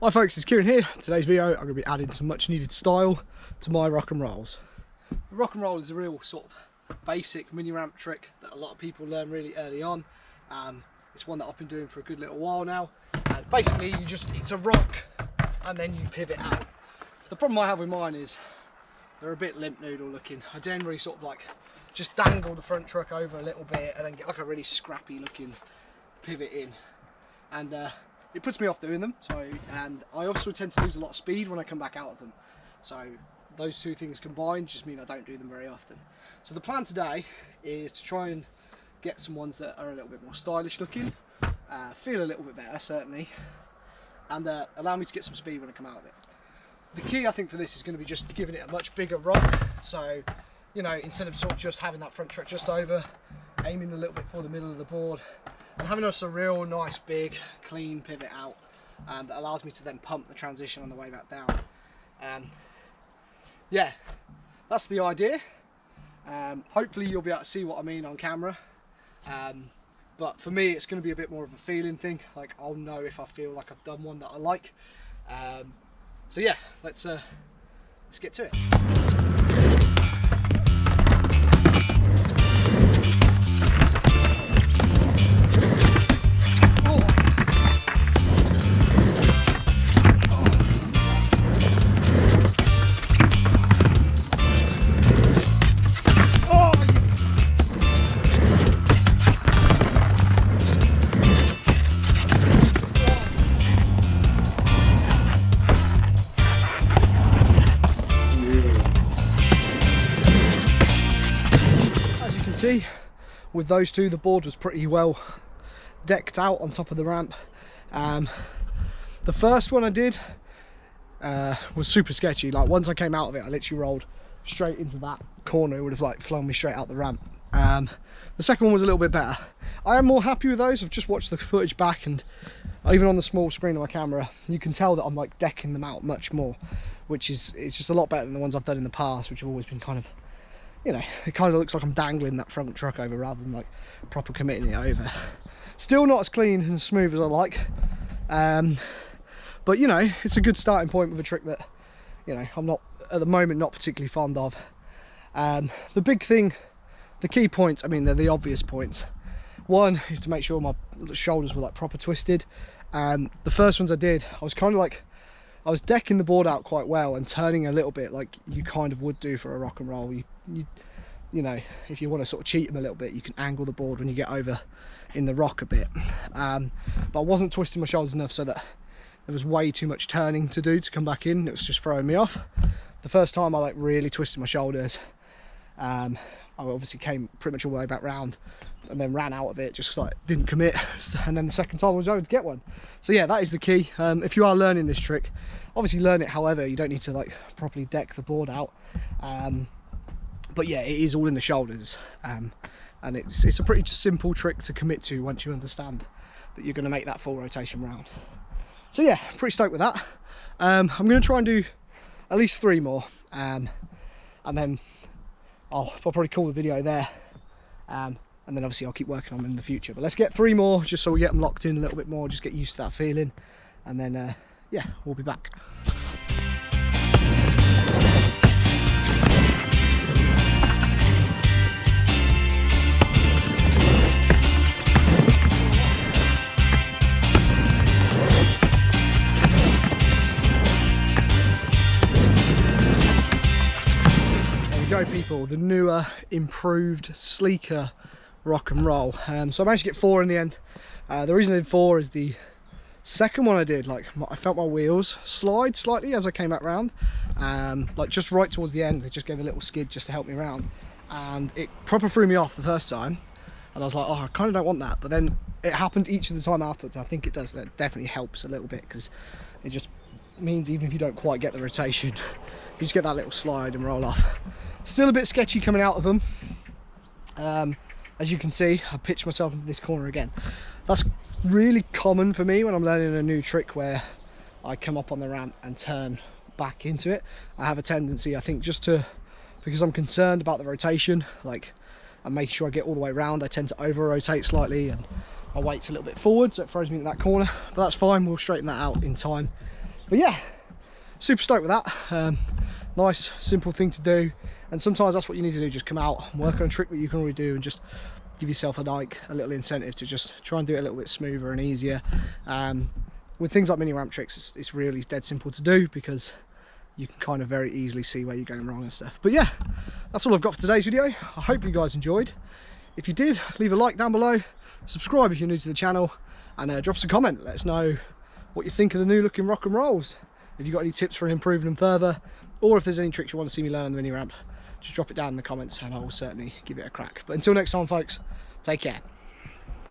Hi folks, it's Kieran here. Today's video I'm going to be adding some much needed style to my rock and rolls. The rock and roll is a real sort of basic mini ramp trick that a lot of people learn really early on. It's one that I've been doing for a good little while now. And basically it's a rock and then you pivot out. The problem I have with mine is they're a bit limp noodle looking. I generally sort of like just dangle the front truck over a little bit and then get like a really scrappy looking pivot in. And it puts me off doing them, and I also tend to lose a lot of speed when I come back out of them. So those two things combined just mean I don't do them very often. So the plan today is to try and get some ones that are a little bit more stylish looking, feel a little bit better certainly, and allow me to get some speed when I come out of it. The key I think for this is going to be just giving it a much bigger rock. So, you know, instead of sort of just having that front truck just over, aiming a little bit for the middle of the board, and having us a real nice big clean pivot out that allows me to then pump the transition on the way back down. Yeah, that's the idea. Hopefully you'll be able to see what I mean on camera, but for me it's going to be a bit more of a feeling thing. Like, I'll know if I feel like I've done one that I like. So yeah, let's get to it. See, with those two the board was pretty well decked out on top of the ramp. The first one I did was super sketchy. Like, once I came out of it I literally rolled straight into that corner. It would have like flown me straight out the ramp. The second one was a little bit better. I am more happy with those. I've just watched the footage back, and even on the small screen of my camera you can tell that I'm like decking them out much more, which is, it's just a lot better than the ones I've done in the past, which have always been kind of, you know, it kind of looks like I'm dangling that front truck over rather than like proper committing it over. Still not as clean and smooth as I like, but you know, it's a good starting point with a trick that, you know, I'm not at the moment not particularly fond of. The big thing, the key points, I mean, they're the obvious points. One is to make sure my shoulders were like proper twisted. The first ones I did, I was kind of like, I was decking the board out quite well and turning a little bit like you kind of would do for a rock and roll. You know, if you want to sort of cheat them a little bit, you can angle the board when you get over in the rock a bit. But I wasn't twisting my shoulders enough so that there was way too much turning to do to come back in. It was just throwing me off. The first time I like really twisted my shoulders, I obviously came pretty much all the way back round and then ran out of it, just like didn't commit. And then the second time I was able to get one. So yeah, that is the key. If you are learning this trick, obviously learn it however, you don't need to like properly deck the board out. But yeah, it is all in the shoulders, and it's a pretty simple trick to commit to once you understand that you're going to make that full rotation round. So yeah, pretty stoked with that. I'm going to try and do at least 3 more, and then I'll probably call the video there, and then obviously I'll keep working on them in the future. But let's get 3 more just so we get them locked in a little bit more, just get used to that feeling, and then yeah, we'll be back. Go people, the newer, improved, sleeker rock and roll. So I managed to get 4 in the end. The reason I did 4 is the second one I did, like, I felt my wheels slide slightly as I came back round, like just right towards the end. They just gave a little skid just to help me around, and it proper threw me off the first time, and I was like, oh, I kind of don't want that. But then it happened each of the time afterwards. I think it does, that definitely helps a little bit, because it just means even if you don't quite get the rotation, you just get that little slide and roll off. Still a bit sketchy coming out of them. As you can see, I pitched myself into this corner again. That's really common for me when I'm learning a new trick, where I come up on the ramp and turn back into it. I have a tendency, I think, just to, because I'm concerned about the rotation, like I'm making sure I get all the way around, I tend to over rotate slightly and my weight's a little bit forward, so it throws me in that corner. But that's fine, we'll straighten that out in time. But yeah, super stoked with that. Nice, simple thing to do. And sometimes that's what you need to do, just come out and work on a trick that you can already do and just give yourself a little incentive to just try and do it a little bit smoother and easier. With things like mini ramp tricks, it's really dead simple to do because you can kind of very easily see where you're going wrong and stuff. But yeah, that's all I've got for today's video. I hope you guys enjoyed. If you did, leave a like down below, subscribe if you're new to the channel, and drop us a comment. Let us know what you think of the new looking rock and rolls. If you've got any tips for improving them further, or if there's any tricks you want to see me learn on the mini ramp, just drop it down in the comments and I will certainly give it a crack. But until next time, folks, take care.